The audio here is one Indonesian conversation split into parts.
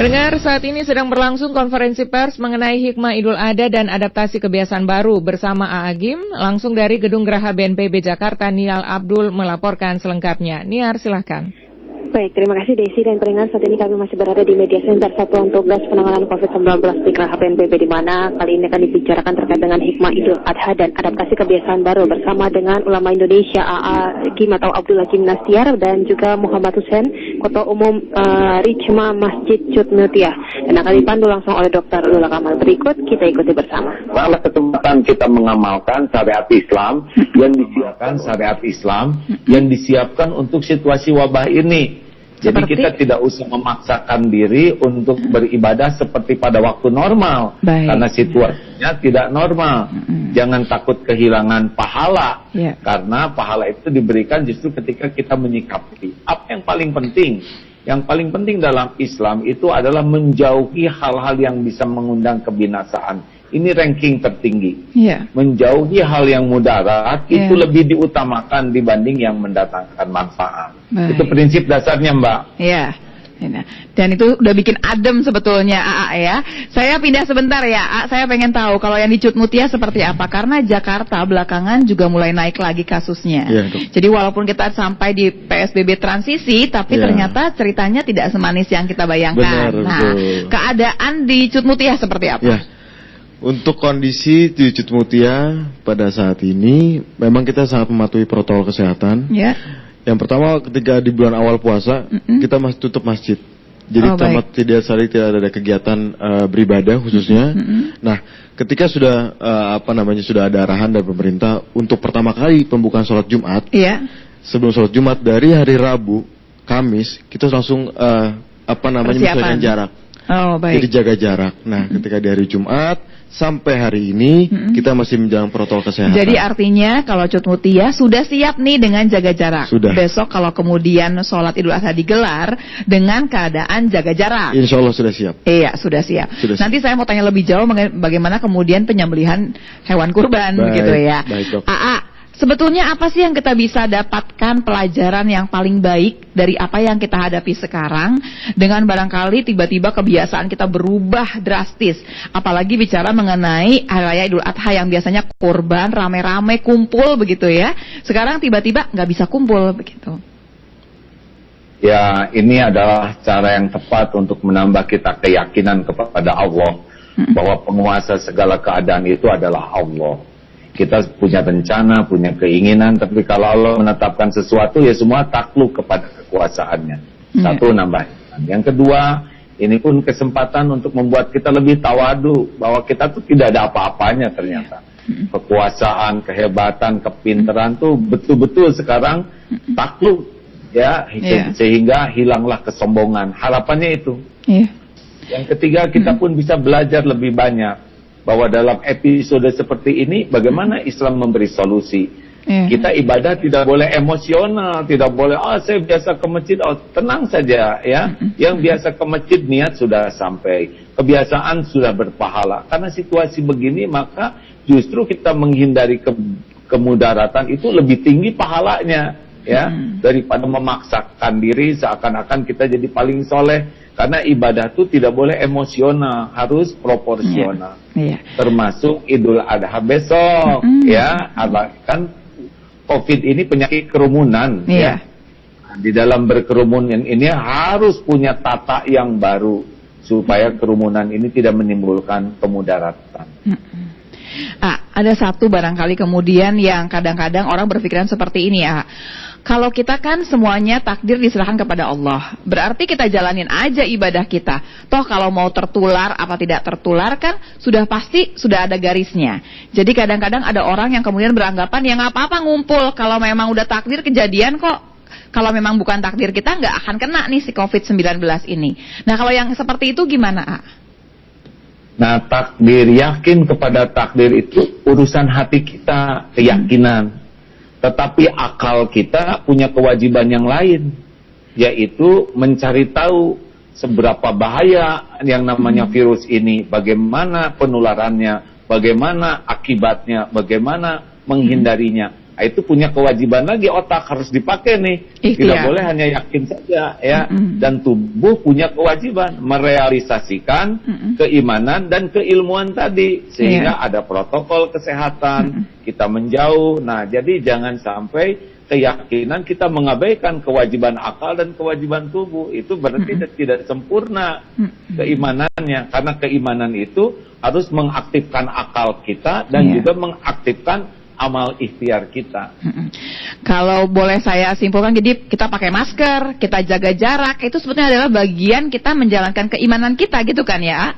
Pendengar, saat ini sedang berlangsung konferensi pers mengenai hikmah Idul Adha dan adaptasi kebiasaan baru bersama A.A. Gim. Langsung dari Gedung Geraha BNPB Jakarta, Nial Abdul melaporkan selengkapnya. Niar, silahkan. Baik, terima kasih Desi dan pendengar. Saat ini kami masih berada di Media Center Satuan Tugas Penanganan COVID-19 di Geraha BNPB, di mana kali ini akan dibicarakan terkait dengan hikmah Idul Adha dan adaptasi kebiasaan baru bersama dengan ulama Indonesia A.A. Gim atau Abdul Hakim Nastiar dan juga Muhammad Hussein, Ketua Umum Rijma Masjid Cut Mutia, dan akan dipandu langsung oleh Dr. Lula Kamal. Berikut kita ikuti bersama. Pada kesempatan kita mengamalkan syariat Islam yang disiapkan untuk situasi wabah ini. Jadi kita tidak usah memaksakan diri untuk beribadah seperti pada waktu normal. Karena situasinya tidak normal. Jangan takut kehilangan pahala. Karena pahala itu diberikan justru ketika kita menyikapi. Apa yang paling penting? Yang paling penting dalam Islam itu adalah menjauhi hal-hal yang bisa mengundang kebinasaan. Ini ranking tertinggi. Menjauhi hal yang mudarat itu lebih diutamakan dibanding yang mendatangkan manfaat. Itu prinsip dasarnya, Mbak. Dan itu udah bikin adem sebetulnya, A.A. ya. Saya pindah sebentar ya, A. Saya pengen tahu kalau yang di Cut Mutia seperti apa. Karena Jakarta belakangan juga mulai naik lagi kasusnya. Jadi walaupun kita sampai di PSBB transisi, tapi ternyata ceritanya tidak semanis yang kita bayangkan. Keadaan di Cut Mutia seperti apa? Untuk kondisi di Cut Mutia pada saat ini, memang kita sangat mematuhi protokol kesehatan. Yang pertama, ketika di bulan awal puasa, kita masih tutup masjid. Jadi tidak ada kegiatan beribadah khususnya. Nah, ketika sudah sudah ada arahan dari pemerintah untuk pertama kali pembukaan sholat Jumat. Sebelum sholat Jumat dari hari Rabu, Kamis, kita langsung menyesuaikan jarak. Jadi jaga jarak. Nah, ketika di hari Jumat sampai hari ini kita masih menjalankan protokol kesehatan. Jadi artinya kalau Cut Mutia sudah siap nih dengan jaga jarak. Besok kalau kemudian sholat Idul Adha digelar dengan keadaan jaga jarak. Insya Allah sudah siap. Iya, sudah siap. Nanti saya mau tanya lebih jauh bagaimana kemudian penyembelihan hewan kurban, begitu ya. A.A. Sebetulnya apa sih yang kita bisa dapatkan pelajaran yang paling baik dari apa yang kita hadapi sekarang dengan barangkali tiba-tiba kebiasaan kita berubah drastis. Apalagi bicara mengenai Hari Raya Idul Adha yang biasanya kurban, rame-rame, kumpul begitu ya. Sekarang tiba-tiba nggak bisa kumpul begitu. Ya, ini adalah cara yang tepat untuk menambah kita keyakinan kepada Allah. Bahwa penguasa segala keadaan itu adalah Allah. Kita punya rencana, punya keinginan, tapi kalau Allah menetapkan sesuatu, ya semua takluk kepada kekuasaannya. Satu, nambah. Yang kedua, ini pun kesempatan untuk membuat kita lebih tawadu, bahwa kita tuh tidak ada apa-apanya ternyata. Kekuasaan, kehebatan, kepintaran tuh betul-betul sekarang takluk, ya, sehingga hilanglah kesombongan. Harapannya itu. Yang ketiga, kita pun bisa belajar lebih banyak. Bahwa dalam episode seperti ini, bagaimana Islam memberi solusi. Kita ibadah tidak boleh emosional, tidak boleh, saya biasa ke masjid, tenang saja ya. Yang biasa ke masjid niat sudah sampai, kebiasaan sudah berpahala. Karena situasi begini, maka justru kita menghindari kemudaratan itu lebih tinggi pahalanya ya, daripada memaksakan diri seakan-akan kita jadi paling soleh. Karena ibadah itu tidak boleh emosional, harus proporsional. Termasuk Idul Adha besok, ya. Kan COVID ini penyakit kerumunan, ya. Di dalam berkerumun ini harus punya tata yang baru supaya kerumunan ini tidak menimbulkan kemudaratan. Ada satu barangkali kemudian yang kadang-kadang orang berpikiran seperti ini ya. Kalau kita kan semuanya takdir diserahkan kepada Allah. Berarti kita jalanin aja ibadah kita. Toh kalau mau tertular apa tidak tertular kan sudah pasti sudah ada garisnya. Jadi kadang-kadang ada orang yang kemudian beranggapan ya nggak apa-apa ngumpul. Kalau memang udah takdir kejadian kok. Kalau memang bukan takdir kita nggak akan kena nih si COVID-19 ini. Nah kalau yang seperti itu gimana, A? Nah, takdir, yakin kepada takdir itu urusan hati kita, keyakinan. Tetapi akal kita punya kewajiban yang lain, yaitu mencari tahu seberapa bahaya yang namanya virus ini, bagaimana penularannya, bagaimana akibatnya, bagaimana menghindarinya. itu punya kewajiban lagi, otak harus dipakai nih. Tidak boleh hanya yakin saja ya. Dan tubuh punya kewajiban merealisasikan keimanan dan keilmuan tadi, sehingga ada protokol kesehatan, kita menjauh. Nah, jadi jangan sampai keyakinan kita mengabaikan kewajiban akal dan kewajiban tubuh. Itu berarti tidak sempurna keimanannya, karena keimanan itu harus mengaktifkan akal kita dan juga mengaktifkan amal ikhtiar kita. Kalau boleh saya simpulkan, jadi kita pakai masker, kita jaga jarak, itu sebetulnya adalah bagian kita menjalankan keimanan kita, gitu kan ya?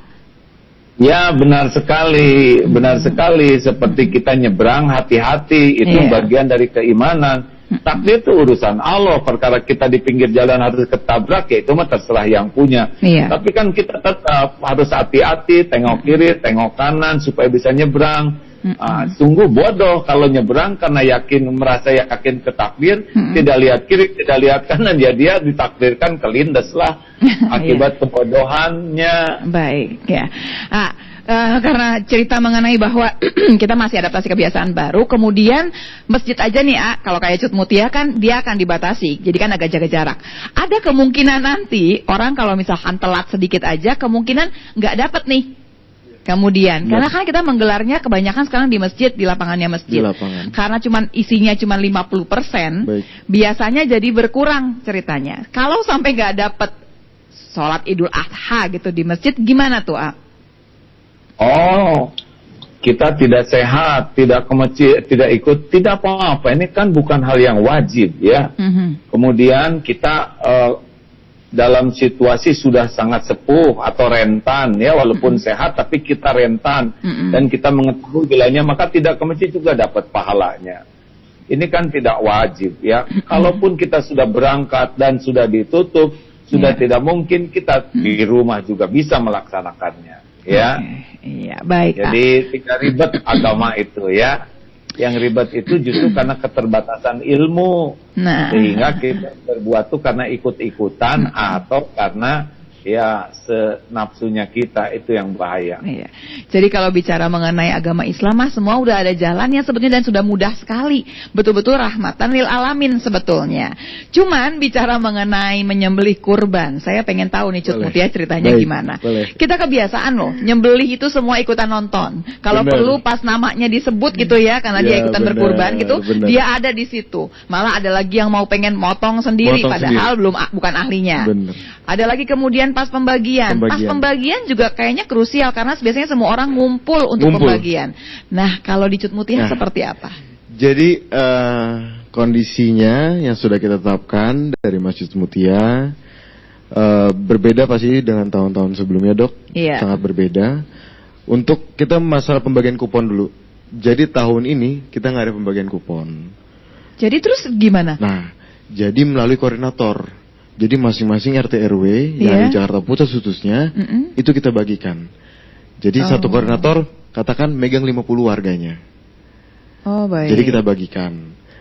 Ya, benar sekali, benar sekali. Seperti kita nyebrang, hati-hati, itu bagian dari keimanan. Takdir itu urusan Allah. Perkara kita di pinggir jalan harus ketabrak, ya itu mah terserah yang punya. Tapi kan kita tetap harus hati-hati, tengok kiri, tengok kanan supaya bisa nyebrang. Sungguh bodoh kalau nyebrang karena merasa yakin ke takdir, tidak lihat kiri, tidak lihat kanan, ya dia ditakdirkan kelindes lah akibat kebodohannya. Baik, ya. Karena cerita mengenai bahwa kita masih adaptasi kebiasaan baru, kemudian masjid aja nih, kalau kayak Cut Mutia kan dia akan dibatasi, jadi kan agak jaga jarak. Ada kemungkinan nanti orang kalau misalkan telat sedikit aja, kemungkinan nggak dapet nih. Kemudian, karena kan kita menggelarnya kebanyakan sekarang di masjid, di lapangannya masjid. Karena isinya cuma 50%, biasanya jadi berkurang ceritanya. Kalau sampai nggak dapet sholat Idul Adha gitu di masjid, gimana tuh, Oh, kita tidak sehat, tidak ke masjid, tidak ikut, tidak apa-apa. Ini kan bukan hal yang wajib ya. Kemudian kita dalam situasi sudah sangat sepuh atau rentan ya, walaupun sehat tapi kita rentan dan kita mengetahui gejalanya, maka tidak ke masjid juga dapat pahalanya. Ini kan tidak wajib ya. Kalaupun kita sudah berangkat dan sudah ditutup, sudah tidak mungkin, kita di rumah juga bisa melaksanakannya ya. Iya, baik. Jadi tidak ribet agama itu ya. Yang ribet itu justru karena keterbatasan ilmu. Sehingga kita berbuat itu karena ikut-ikutan atau karena ya senapsunya kita, itu yang bahaya. Iya. Jadi kalau bicara mengenai agama Islam mah semua udah ada jalannya sebetulnya dan sudah mudah sekali. Betul-betul rahmatan lil alamin sebetulnya. Cuman bicara mengenai menyembelih kurban, saya pengen tahu nih Cut Mutia ceritanya gimana. Kita kebiasaan loh, nyembelih itu semua ikutan nonton. Kalau perlu pas namanya disebut gitu ya, karena dia ikutan berkurban gitu, dia ada di situ. Malah ada lagi yang mau pengen motong sendiri padahal bukan ahlinya. Ada lagi kemudian pas pembagian. Pas pembagian juga kayaknya krusial karena biasanya semua orang ngumpul untuk pembagian. Nah, kalau di Cut Mutia seperti apa? Jadi kondisinya yang sudah kita tetapkan dari Masjid Mutia berbeda pasti dengan tahun-tahun sebelumnya, Dok. Sangat berbeda. Untuk kita masalah pembagian kupon dulu. Jadi tahun ini kita nggak ada pembagian kupon. Jadi terus gimana? Nah, jadi melalui koordinator. Jadi masing-masing RT RW yang di Jakarta Pusat khususnya itu kita bagikan. Jadi satu koordinator katakan megang 50 warganya. Oh, baik. Jadi kita bagikan.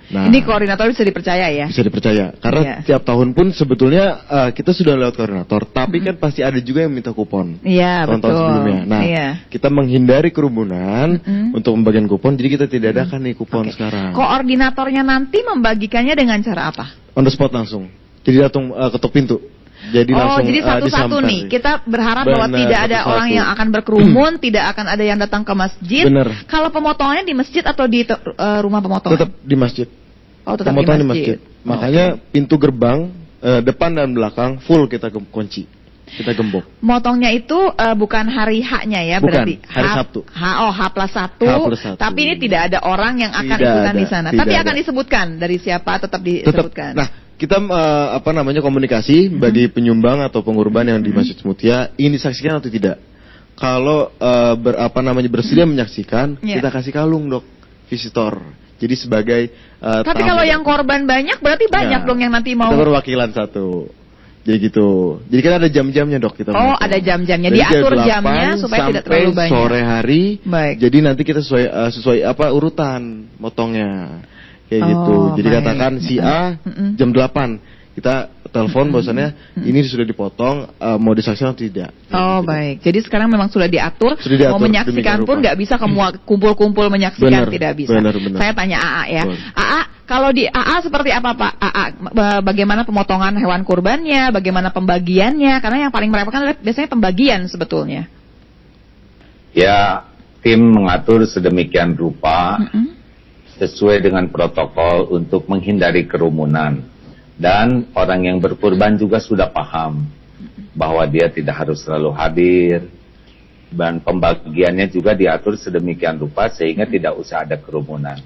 Nah, ini koordinator bisa dipercaya ya? Bisa dipercaya. Karena tiap tahun pun sebetulnya kita sudah lewat koordinator, tapi kan pasti ada juga yang minta kupon. Iya, betul. Tahun sebelumnya. Nah, kita menghindari kerumunan untuk pembagian kupon, jadi kita tidak adakan nih kupon sekarang. Koordinatornya nanti membagikannya dengan cara apa? On the spot langsung. Jadi datang ketuk pintu. Jadi langsung jadi satu-satu nih. Kita berharap bahwa tidak ada orang yang akan berkerumun, tidak akan ada yang datang ke masjid. Kalau pemotongannya di masjid atau di rumah pemotongan? Tetap di masjid. Oh, tetap pemotongan di masjid. Makanya pintu gerbang depan dan belakang full kita kunci. Kita gembok. Motongnya itu bukan hari H-nya ya, bukan, berarti hari Sabtu. H+1. Tapi ini tidak ada orang yang akan ikutan di sana. Tapi akan disebutkan dari siapa, tetap disebutkan. Nah, kita komunikasi bagi penyumbang atau pengurban yang di Masjid Mutia ingin disaksikan atau tidak. Kalau bersedia menyaksikan, kita kasih kalung, Dok, visitor. Jadi sebagai tapi kalau yang korban banyak berarti banyak dong yang nanti mau. Kita perwakilan satu. Jadi gitu. Jadi kan ada jam-jamnya, Dok, kita. Oh, ada jam-jamnya. Diatur jamnya supaya tidak terlalu banyak. Sore hari. Baik. Jadi nanti kita sesuai urutan motongnya. Kayak gitu. Jadi katakan si A jam 8 kita telepon bahwasannya ini sudah dipotong, mau disaksikan atau tidak. Oh gitu. Baik, jadi sekarang memang sudah diatur mau menyaksikan pun nggak bisa kumpul-kumpul menyaksikan, tidak bisa. Benar. Saya tanya AA ya, AA kalau di AA seperti apa Pak? AA bagaimana pemotongan hewan kurbannya, bagaimana pembagiannya? Karena yang paling merepotkan adalah biasanya pembagian sebetulnya. Ya, tim mengatur sedemikian rupa sesuai dengan protokol untuk menghindari kerumunan. Dan orang yang berkurban juga sudah paham bahwa dia tidak harus selalu hadir. Dan pembagiannya juga diatur sedemikian rupa sehingga tidak usah ada kerumunan.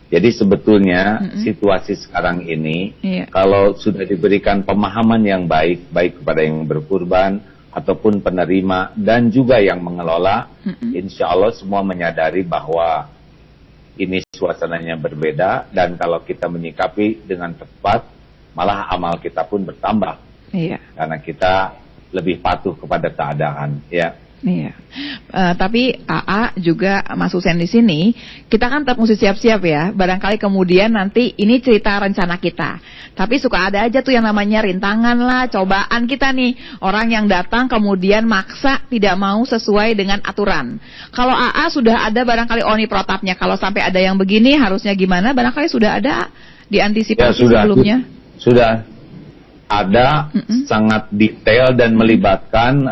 Jadi sebetulnya situasi sekarang ini, kalau sudah diberikan pemahaman yang baik, baik kepada yang berkurban, ataupun penerima dan juga yang mengelola, insya Allah semua menyadari bahwa ini suasananya berbeda dan kalau kita menyikapi dengan tepat, malah amal kita pun bertambah. Iya. Karena kita lebih patuh kepada keadaan, ya. Iya. Tapi AA juga Mas Husein di sini, kita kan tetap mesti siap-siap ya. Barangkali kemudian nanti ini cerita rencana kita. Tapi suka ada aja tuh yang namanya rintangan lah, cobaan kita nih. Orang yang datang kemudian maksa tidak mau sesuai dengan aturan. Kalau AA sudah ada barangkali oni protapnya. Kalau sampai ada yang begini harusnya gimana? Barangkali sudah ada diantisipasi sebelumnya. Sudah ada sangat detail dan melibatkan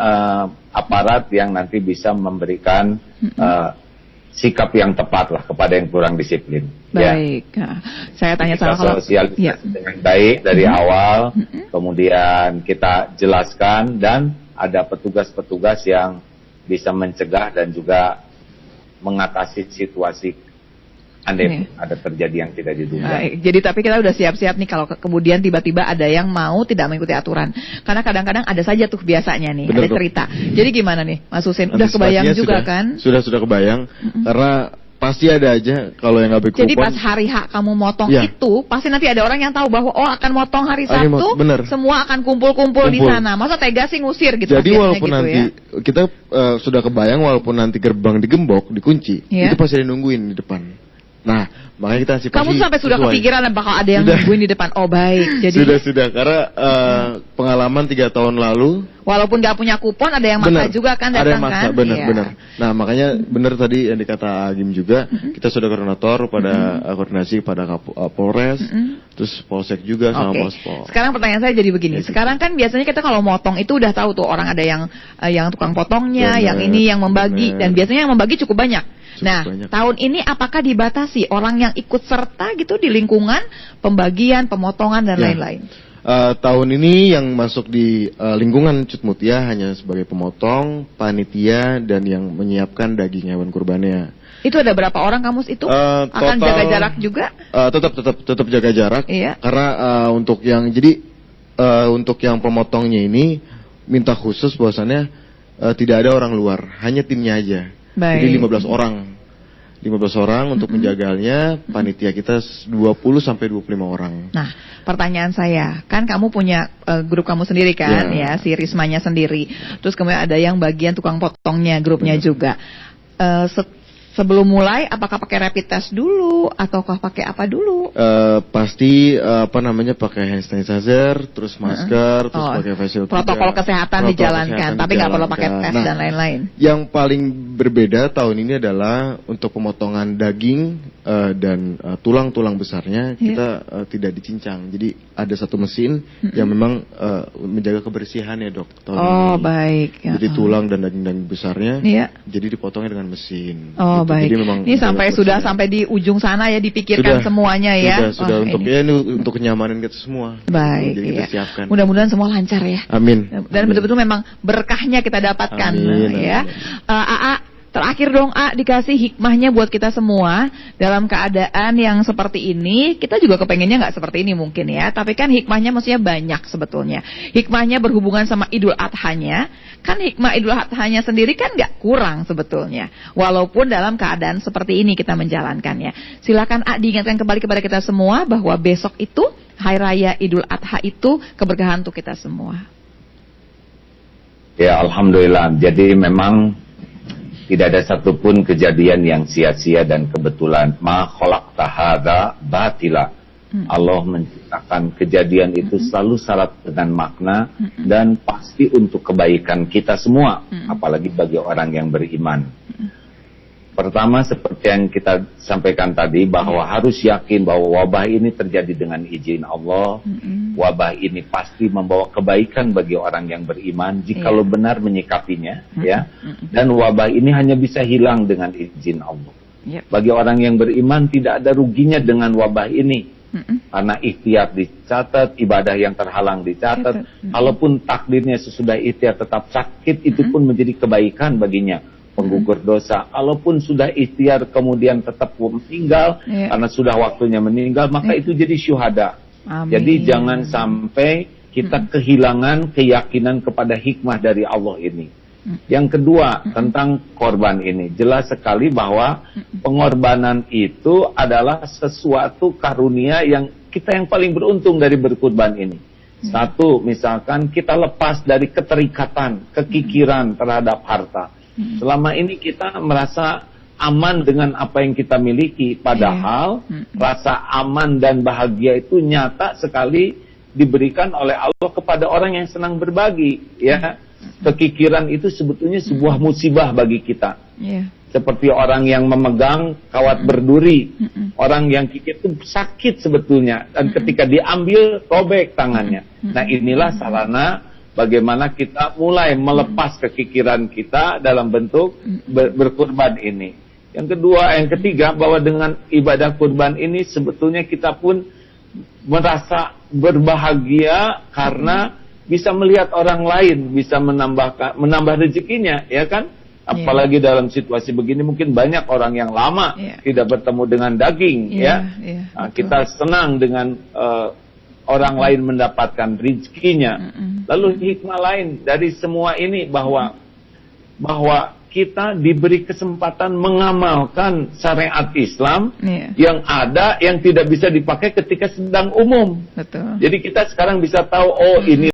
aparat yang nanti bisa memberikan sikap yang tepat lah kepada yang kurang disiplin. Baik, ya. Saya tanya kita kalau sosialisasi dengan baik dari awal, kemudian kita jelaskan dan ada petugas-petugas yang bisa mencegah dan juga mengatasi situasi andai ada terjadi yang tidak diduga. Jadi tapi kita udah siap-siap nih kalau kemudian tiba-tiba ada yang mau tidak mengikuti aturan. Karena kadang-kadang ada saja tuh biasanya nih, ada cerita. Jadi gimana nih Mas Husein? Udah kebayang juga kan? Sudah kebayang. Karena pasti ada aja kalau yang nggak berkupon. Jadi pas hari H kamu motong itu, pasti nanti ada orang yang tahu bahwa akan motong hari Sabtu, semua akan kumpul-kumpul di sana. Masa tega sih ngusir gitu? Jadi walaupun gitu nanti kita sudah kebayang walaupun nanti gerbang digembok, dikunci, itu pasti ada nungguin di depan. Nah, makanya kita antisipasi. Kamu sampai sudah kepikiran bakal ada yang nungguin di depan. Oh baik, jadi sudah karena pengalaman 3 tahun lalu. Walaupun nggak punya kupon, ada yang maksa juga kan datang kan? Benar. Nah makanya benar tadi yang dikata Agim juga, kita sudah koordinator pada koordinasi pada Polres, terus Polsek juga sama Pospol. Sekarang pertanyaan saya jadi begini. Sekarang kan biasanya kita kalau motong itu udah tahu tuh orang ada yang tukang potongnya, yang ini yang membagi, dan biasanya yang membagi cukup banyak. Tahun ini apakah dibatasi orang yang ikut serta gitu di lingkungan pembagian, pemotongan dan lain-lain? Tahun ini yang masuk di lingkungan Cut Mutia hanya sebagai pemotong, panitia dan yang menyiapkan daging hewan kurbannya. Itu ada berapa orang kamu itu? Akan jaga jarak juga? Tetap jaga jarak. Iya. Karena untuk yang pemotongnya ini minta khusus bahwasannya tidak ada orang luar, hanya timnya aja. Baik. Jadi 15 orang untuk menjaganya, panitia kita 20 sampai 25 orang. Nah, pertanyaan saya, kan kamu punya grup kamu sendiri kan, ya, si Rismanya sendiri. Terus kemudian ada yang bagian tukang potongnya, grupnya juga. Sebelum mulai, apakah pakai rapid test dulu, ataukah pakai apa dulu? Pasti pakai hand sanitizer, terus masker, terus pakai facial. Protokol kesehatan dijalankan, tapi nggak perlu pakai tes dan lain-lain. Yang paling berbeda tahun ini adalah untuk pemotongan daging dan tulang-tulang besarnya kita tidak dicincang. Jadi ada satu mesin yang memang menjaga kebersihan ya dok. Oh baik. Jadi tulang dan daging-daging besarnya, jadi dipotongnya dengan mesin. Oh baik. Ini sampai sudah sampai di ujung sana ya dipikirkan semuanya ya. Sudah untuk kenyamanan kita semua. Baik. Jadi kita siapkan. Mudah-mudahan semua lancar ya. Amin. Dan betul-betul memang berkahnya kita dapatkan. Amin. Ya. AA terakhir dong dikasih hikmahnya buat kita semua dalam keadaan yang seperti ini. Kita juga kepengennya nggak seperti ini mungkin ya, tapi kan hikmahnya maksudnya banyak sebetulnya. Hikmahnya berhubungan sama Idul Adhanya, kan hikmah Idul Adhanya sendiri kan nggak kurang sebetulnya, walaupun dalam keadaan seperti ini kita menjalankannya. Silakan diingatkan kembali kepada kita semua bahwa besok itu Hari Raya Idul Adha itu keberkahan untuk kita semua. Ya Alhamdulillah, jadi memang tidak ada satupun kejadian yang sia-sia dan kebetulan. Ma khalaqta hadza batila Allah menciptakan kejadian itu selalu syarat dengan makna dan pasti untuk kebaikan kita semua, apalagi bagi orang yang beriman. Pertama, seperti yang kita sampaikan tadi, bahwa harus yakin bahwa wabah ini terjadi dengan izin Allah. Wabah ini pasti membawa kebaikan bagi orang yang beriman jikalau benar menyikapinya, ya. Dan wabah ini hanya bisa hilang dengan izin Allah. Bagi orang yang beriman tidak ada ruginya dengan wabah ini. Karena ikhtiar dicatat, ibadah yang terhalang dicatat. Kalaupun takdirnya sesudah ikhtiar tetap sakit, itu pun menjadi kebaikan baginya, penggugur dosa. Kalaupun sudah ikhtiar kemudian tetap meninggal, karena sudah waktunya meninggal, maka itu jadi syuhada. Jadi jangan sampai kita kehilangan keyakinan kepada hikmah dari Allah ini. Yang kedua, tentang korban ini. Jelas sekali bahwa pengorbanan itu adalah sesuatu karunia yang kita yang paling beruntung dari berkurban ini. Satu, misalkan kita lepas dari keterikatan, kekikiran terhadap harta. Selama ini kita merasa aman dengan apa yang kita miliki. Padahal rasa aman dan bahagia itu nyata sekali diberikan oleh Allah kepada orang yang senang berbagi, ya. Kekikiran itu sebetulnya sebuah musibah bagi kita. Seperti orang yang memegang kawat berduri. Orang yang kikir itu sakit sebetulnya. Dan ketika diambil, robek tangannya. Nah, inilah sarana bagaimana kita mulai melepas kekikiran kita dalam bentuk berkurban ini. Yang kedua, yang ketiga, bahwa dengan ibadah kurban ini sebetulnya kita pun merasa berbahagia karena bisa melihat orang lain bisa menambah rezekinya, ya kan? Apalagi dalam situasi begini mungkin banyak orang yang lama tidak bertemu dengan daging, Nah, kita senang dengan orang lain mendapatkan rezekinya. Lalu hikmah lain dari semua ini bahwa kita diberi kesempatan mengamalkan syariat Islam yang ada, yang tidak bisa dipakai ketika sedang umum. Jadi kita sekarang bisa tahu, oh ini